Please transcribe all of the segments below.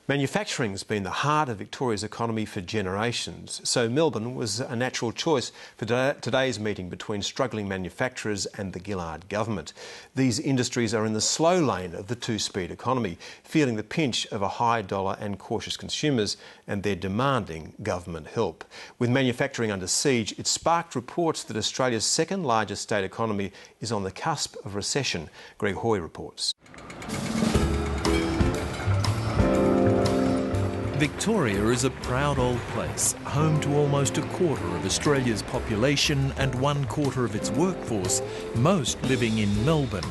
Manufacturing's been the heart of Victoria's economy for generations, so Melbourne was a natural choice for today's meeting between struggling manufacturers and the Gillard government. These industries are in the slow lane of the two-speed economy, feeling the pinch of a high dollar and cautious consumers, and they're demanding government help. With manufacturing under siege, it sparked reports that Australia's second largest state economy is on the cusp of recession. Greg Hoy reports. Victoria is a proud old place, home to almost a quarter of Australia's population and 1/4 of its workforce, most living in Melbourne.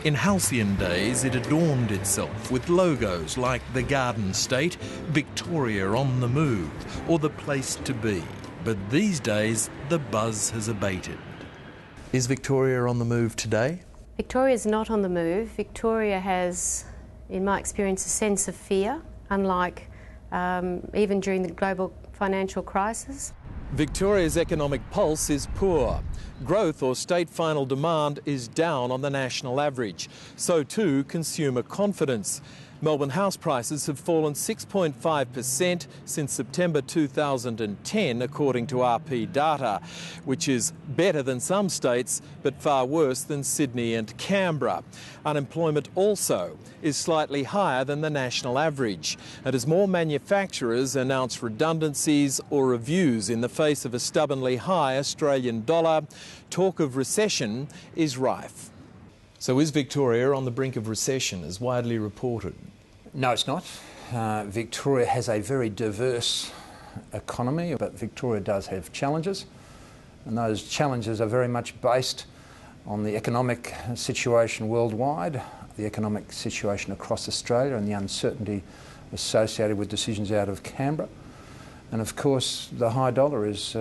In halcyon days, it adorned itself with logos like the Garden State, Victoria on the Move, or the Place to Be. But these days, the buzz has abated. Is Victoria on the move today? Victoria's not on the move. Victoria has, in my experience, a sense of fear, unlike even during the global financial crisis. Victoria's economic pulse is poor. Growth or state final demand is down on the national average. So too consumer confidence. Melbourne house prices have fallen 6.5% since September 2010, according to RP data, which is better than some states, but far worse than Sydney and Canberra. Unemployment also is slightly higher than the national average. And as more manufacturers announce redundancies or reviews in the face of a stubbornly high Australian dollar, talk of recession is rife. So is Victoria on the brink of recession, as widely reported? No, it's not. Victoria has a very diverse economy, but Victoria does have challenges, and those challenges are very much based on the economic situation worldwide, the economic situation across Australia, and the uncertainty associated with decisions out of Canberra. And of course, the high dollar is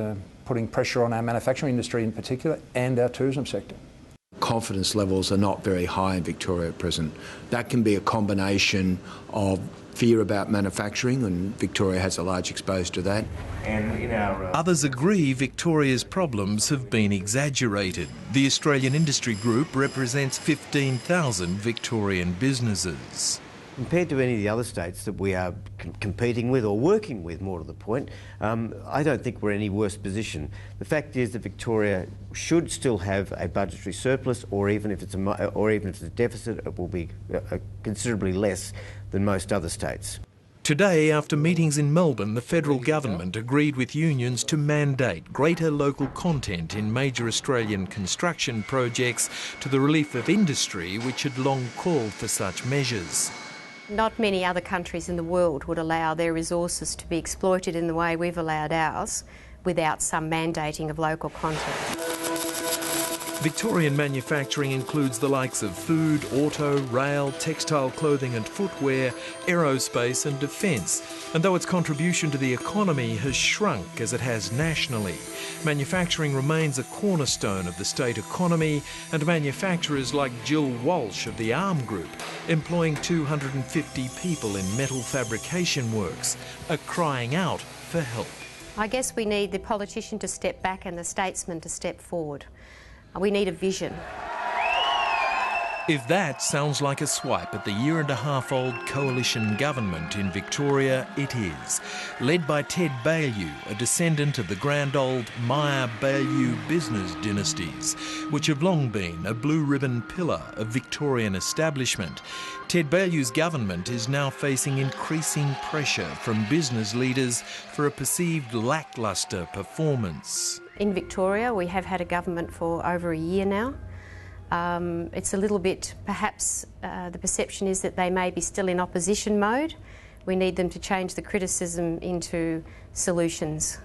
putting pressure on our manufacturing industry in particular, and our tourism sector. Confidence levels are not very high in Victoria at present. That can be a combination of fear about manufacturing, and Victoria has a large exposure to that. And in others agree Victoria's problems have been exaggerated. The Australian Industry Group represents 15,000 Victorian businesses. Compared to any of the other states that we are competing with or working with, more to the point, I don't think we're in any worse position. The fact is that Victoria should still have a budgetary surplus, or even if it's a deficit, it will be considerably less than most other states. Today, after meetings in Melbourne, the federal government agreed with unions to mandate greater local content in major Australian construction projects to the relief of industry, which had long called for such measures. Not many other countries in the world would allow their resources to be exploited in the way we've allowed ours without some mandating of local content. Victorian manufacturing includes the likes of food, auto, rail, textile clothing and footwear, aerospace and defence. And though its contribution to the economy has shrunk as it has nationally, manufacturing remains a cornerstone of the state economy, and manufacturers like Jill Walsh of the Arm Group, employing 250 people in metal fabrication works, are crying out for help. I guess we need the politician to step back and the statesman to step forward. We need a vision. If that sounds like a swipe at the year-and-a-half-old coalition government in Victoria, it is. Led by Ted Baillieu, a descendant of the grand old Meyer-Baillieu business dynasties, which have long been a blue-ribbon pillar of Victorian establishment. Ted Baillieu's government is now facing increasing pressure from business leaders for a perceived lacklustre performance. In Victoria, we have had a government for over a year now. It's a little bit, perhaps the perception is that they may be still in opposition mode. We need them to change the criticism into solutions.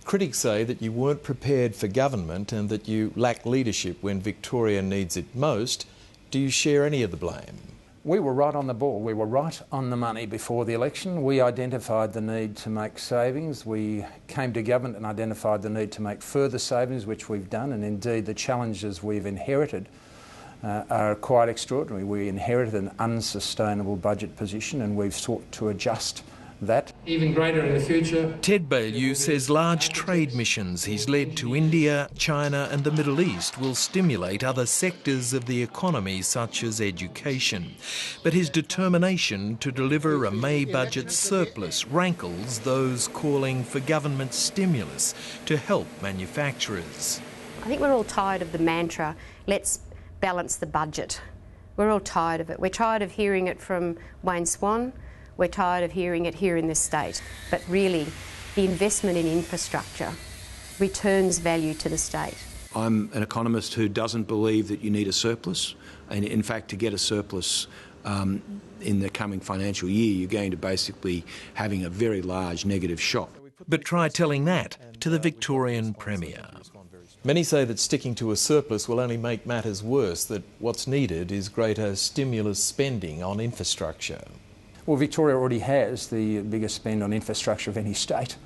Critics say that you weren't prepared for government and that you lack leadership when Victoria needs it most. Do you share any of the blame? We were right on the ball. We were right on the money before the election. We identified the need to make savings. We came to government and identified the need to make further savings, which we've done, and indeed the challenges we've inherited are quite extraordinary. We inherited an unsustainable budget position and we've sought to adjust that. even greater in the future. Ted Baillieu says large trade missions he's led to India, China and the Middle East will stimulate other sectors of the economy such as education. But his determination to deliver a May budget surplus rankles those calling for government stimulus to help manufacturers. I think we're all tired of the mantra, let's balance the budget. We're all tired of it. We're tired of hearing it from Wayne Swan. We're tired of hearing it here in this state. But really, the investment in infrastructure returns value to the state. I'm an economist who doesn't believe that you need a surplus. And in fact, to get a surplus in the coming financial year, you're going to basically having a very large negative shock. But try telling that to the Victorian Premier. Many say that sticking to a surplus will only make matters worse, that what's needed is greater stimulus spending on infrastructure. Well, Victoria already has the biggest spend on infrastructure of any state.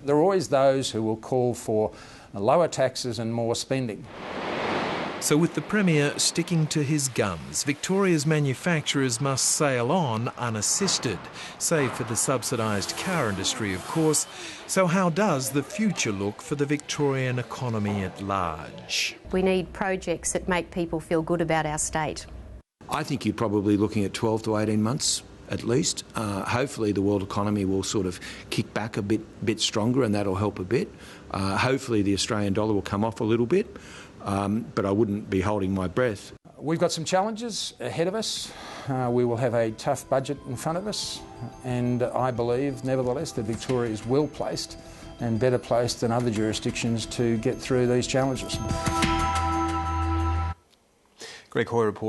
There are always those who will call for lower taxes and more spending. So with the Premier sticking to his guns, Victoria's manufacturers must sail on unassisted, save for the subsidised car industry, of course. So how does the future look for the Victorian economy at large? We need projects that make people feel good about our state. I think you're probably looking at 12 to 18 months at least. Hopefully the world economy will sort of kick back a bit stronger, and that'll help a bit. Hopefully the Australian dollar will come off a little bit. But I wouldn't be holding my breath. We've got some challenges ahead of us. We will have a tough budget in front of us, and I believe, nevertheless, that Victoria is well placed and better placed than other jurisdictions to get through these challenges. Greg Hoy reports.